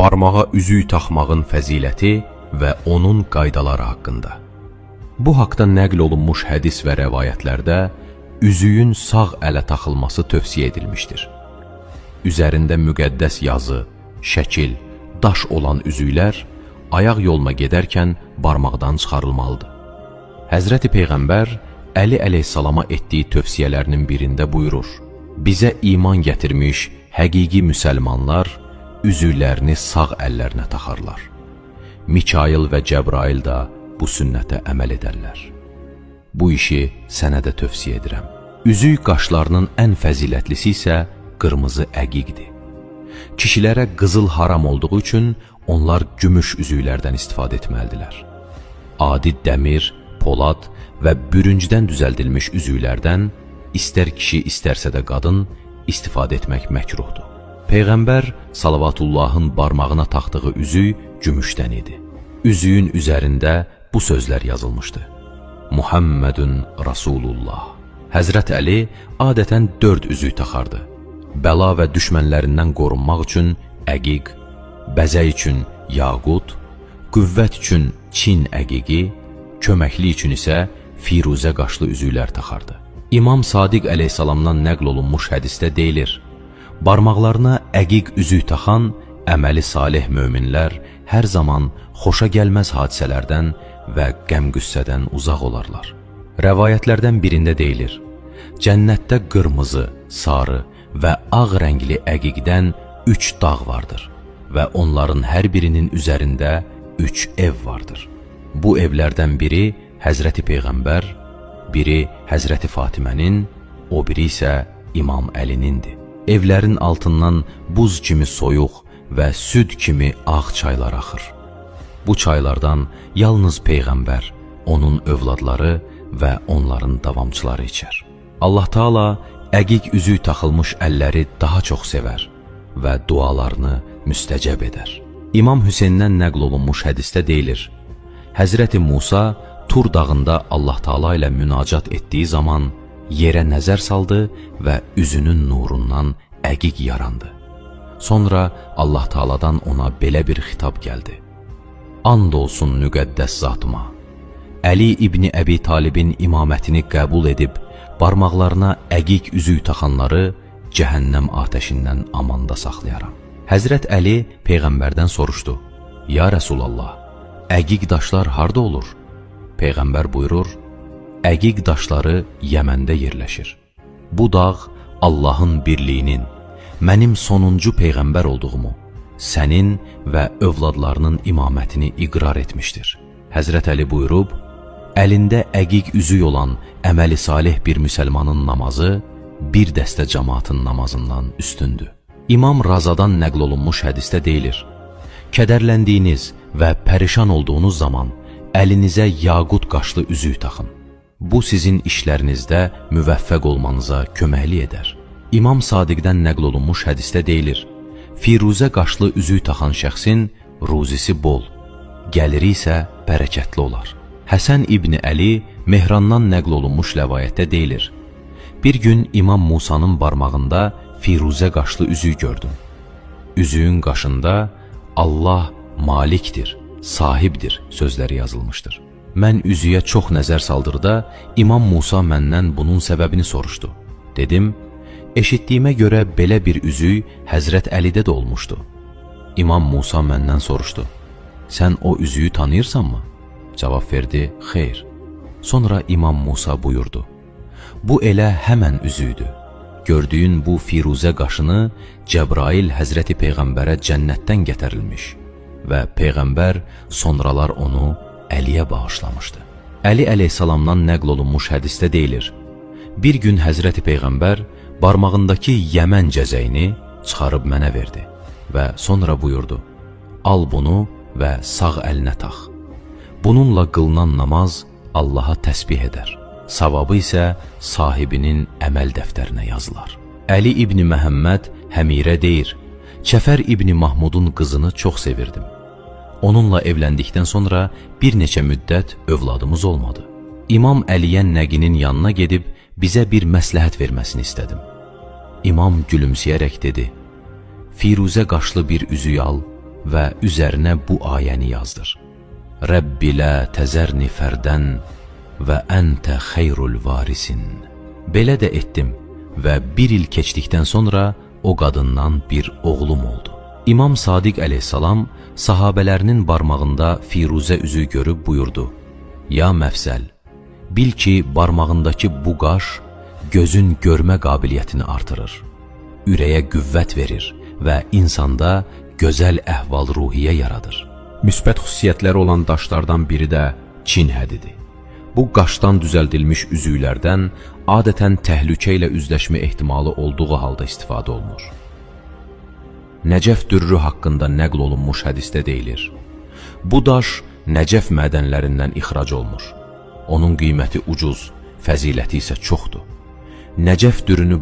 barmağa üzük taxmağın fəziləti və onun qaydaları haqqında. Bu haqda nəql olunmuş hədis və rəvayətlərdə üzüyün sağ ələ taxılması tövsiyə edilmişdir. Üzərində müqəddəs yazı, şəkil, daş olan üzüklər ayaq yoluna gedərkən barmaqdan çıxarılmalıdır. Həzrəti Peyğəmbər Əli əleyhissalama etdiyi tövsiyələrinin birində buyurur: bizə iman gətirmiş həqiqi müsəlmanlar üzüklərini sağ əllərinə taxarlar. Mikail və Cəbrail da bu sünnətə əməl edərlər. Bu işi sənə də tövsiyə edirəm. Üzük qaşlarının ən fəzilətlisi isə qırmızı əqiqdir. Kişilərə qızıl haram olduğu üçün onlar gümüş üzüklərdən istifadə etməlidirlər. Adi dəmir, polad və bürüncdən düzəldilmiş üzüklərdən istər kişi, istərsə də qadın istifadə etmək məkruhdur. Peyğəmbər salavatullahın barmağına taxdığı üzük gümüşdən idi. Üzüyün üzərində bu sözlər yazılmışdı: Muhammedun Rasulullah. Həzrət Əli adətən 4 üzük taxardı. Bəla və düşmənlərindən qorunmaq üçün əqiq, bəzək üçün yaqut, qüvvət üçün Çin əqiqi, köməkli üçün isə firuzə qaşlı üzüklər taxardı. İmam Sadiq əleyhissalamdan nəql olunmuş hədisdə deyilir: barmaqlarına əqiq üzük taxan əməli salih möminlər hər zaman xoşa gəlməz hadisələrdən və qəm-qüssədən uzaq olarlar. Rəvayətlərdən birində deyilir: cənnətdə qırmızı, sarı və ağ rəngli əqiqdən 3 dağ vardır və onların hər birinin üzərində 3 ev vardır. Bu evlərdən biri Həzrəti Peyğəmbər, biri Həzrəti Fatimənin, o biri isə İmam Əlinindir. Evlərin altından buz kimi soyuq və süd kimi ağ çaylar axır. Bu çaylardan yalnız Peyğəmbər, onun övladları və onların davamçıları içər. Allah Taala əqiq üzük taxılmış əlləri daha çox sevər və dualarını müstəcəb edər. İmam Hüseyndən nəql olunmuş hədisdə deyilir: Həzrəti Musa Tur dağında Allah Taala ilə münacat etdiyi zaman yerə nəzər saldı və üzünün nurundan əqiq yarandı. Sonra Allah Taaladan ona belə bir xitab gəldi: And olsun müqəddəs zatıma, Əli İbni Əbi Talibin imamətini qəbul edib barmaqlarına əqiq üzük taxanları cəhənnəm atəşindən amanda saxlayaram. Həzrət Əli Peyğəmbərdən soruşdu: Ya Rəsulallah, əqiq daşlar harda olur? Peyğəmbər buyurur: əqiq daşları Yəməndə yerləşir. Bu dağ Allahın birliyinin, mənim sonuncu Peyğəmbər olduğumu, sənin və övladlarının imamətini iqrar etmişdir. Həzrət Əli buyurub, əlində əqiq üzük olan əməli salih bir müsəlmanın namazı bir dəstə cəmaatın namazından üstündür. İmam Razadan nəql olunmuş hədisdə deyilir: kədərləndiyiniz və pərişan olduğunuz zaman əlinizə yaqut qaşlı üzük taxın. Bu sizin işlərinizdə müvəffəq olmanıza köməkli edər. İmam Sadiqdən nəql olunmuş hədisdə deyilir: firuzə qaşlı üzük taxan şəxsin ruzisi bol, gəliri isə bərəkətli olar. Həsən İbni Əli Mehrandan nəql olunmuş rəvayətdə deyilir: bir gün İmam Musanın barmağında firuzə qaşlı üzük gördüm. Üzüyün qaşında Allah malikdir, sahibdir sözləri yazılmışdır. Mən üzüyə çox nəzər saldırda İmam Musa məndən bunun səbəbini soruşdu. Dedim: eşitdiyimə görə belə bir üzük Həzrət Əlidə də olmuşdu. İmam Musa məndən soruşdu: sən o üzüyü tanıyırsanmı? Cavab verdi: xeyr. Sonra İmam Musa buyurdu: bu elə həmən üzüydü. Gördüyün bu firuzə qaşını Cəbrail Həzrəti Peyğəmbərə cənnətdən gətirilmiş və Peyğəmbər sonralar onu Əliyə bağışlamışdı. Əli əleyhissalamdan nəql olunmuş hədisdə deyilir: bir gün Həzrəti Peyğəmbər barmağındakı Yəmən cəzəyini çıxarıb mənə verdi və sonra buyurdu: al bunu və sağ əlinə tax. Bununla qılınan namaz Allaha təsbih edər. Savabı isə sahibinin əməl dəftərinə yazılar. Əli İbni Məhəmməd Həmirə deyir: Çəfər İbni Mahmudun qızını çox sevirdim. Onunla evləndikdən sonra bir neçə müddət övladımız olmadı. İmam Əliyə Nəqinin yanına gedib bizə bir məsləhət verməsini istədim. İmam gülümsəyərək dedi: firuzə qaşlı bir üzük al və üzərinə bu ayəni yazdır. Rəbbi lə təzərni fərdən və əntə xeyrul varisin. Belə də etdim və 1 il keçdikdən sonra o qadından bir oğlum oldu. İmam Sadiq əleyhissalam sahabələrinin barmağında firuzə üzüyü görüb buyurdu: Ya məfsəl, bil ki, barmağındakı bu qaş gözün görmə qabiliyyətini artırır, ürəyə qüvvət verir və insanda gözəl əhval-ruhiyyə yaradır. Müsbət xüsusiyyətləri olan daşlardan biri də Çin hədidir. Bu qaşdan düzəldilmiş üzüklərdən adətən təhlükə ilə üzləşmə ehtimalı olduğu halda istifadə olunur. Nəcəf dürrü haqqında nəql olunmuş hədisdə deyilir: Bu daş Nəcəf mədənlərindən ixrac olunur. Onun qiyməti ucuz, fəziləti isə çoxdur. Nəcəf dürünü